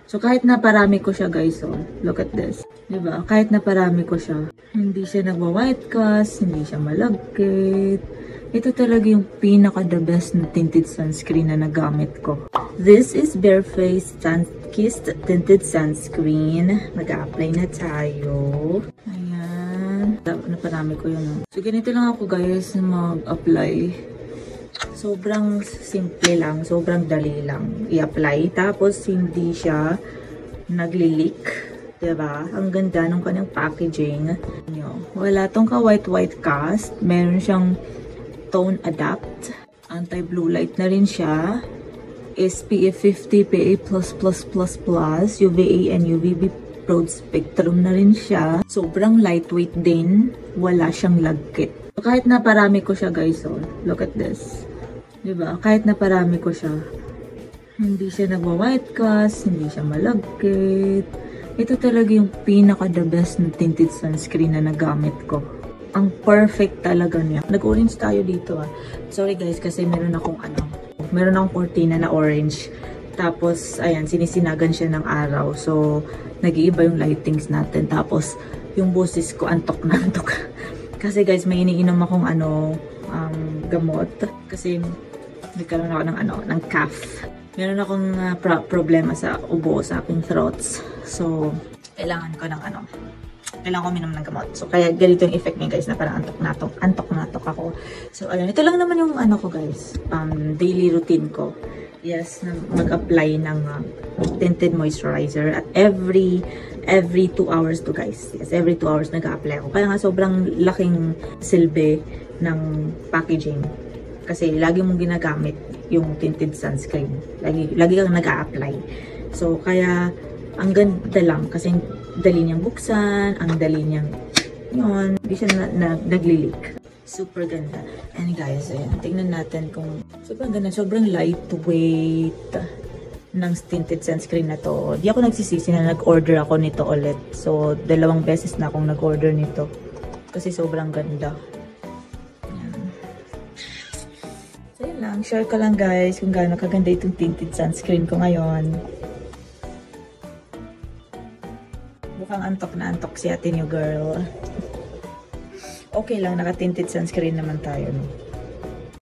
So, kahit na parami ko siya, guys, oh, look at this. Diba? Kahit na parami ko siya, hindi siya nagwa-white cast, hindi siya malagkit. Ito talaga yung pinaka-the best na tinted sunscreen na nagamit ko. This is Bare Face Sunkissed Tinted Sunscreen. Mag-a-apply na tayo. Ayan. Naparami ko yun, oh. So, ganito lang ako, guys, mag-apply. Sobrang simple lang, sobrang dali lang i-apply. Tapos, hindi siya nagli-leak. Diba? Ang ganda ng kanyang packaging. Wala tong ka-white cast. Meron siyang tone adapt. Anti-blue light na rin siya. SPF 50 PA++++, UVA and UVB broad spectrum na rin siya. Sobrang lightweight din. Wala siyang lagkit. Kahit na parami ko siya, guys, oh, look at this. Diba? Kahit na parami ko siya, hindi siya nagwa-white cast, hindi siya malagkit. Ito talaga yung pinaka-the best na tinted sunscreen na nagamit ko. Ang perfect talaga niya. Nag-orange tayo dito, ah. Sorry guys, kasi meron akong cortina na orange. Tapos, ayan, sinisinagan siya ng araw. So, nag-iiba yung lightings natin. Tapos, yung boses ko, antok na antok. Kasi guys, may iniinom akong gamot. Kasi, nagkaroon ako ng cough. Meron akong problema sa ubo, sa aking throats. So, kailangan ko minom ng gamot. So, kaya ganito yung effect niya, guys, na parang antok na ako. So, ayun, ito lang naman yung ko, guys, daily routine ko. Yes, mag-apply ng tinted moisturizer at every 2 hours to, guys. Yes, every 2 hours nag-a-apply ako. Kaya nga sobrang laking silbi ng packaging. Kasi lagi mong ginagamit yung tinted sunscreen. Lagi kang nag-a-apply. So, kaya ang ganda lang kasi dali niyang buksan, ang dali niyang yun, hindi siya nagli-leak. Super ganda. And guys, ayan, tingnan natin kung sobrang ganda, sobrang lightweight ng tinted sunscreen na to. Di ako nagsisisi na nag-order ako nito ulit. So, 2 beses na akong nag-order nito. Kasi sobrang ganda. Ayan. So, yun lang. Share ko lang, guys, kung gaano kaganda itong tinted sunscreen ko ngayon. Mukhang antok na antok si ate niyo, girl. Okay lang, naka-tinted sunscreen naman tayo, no?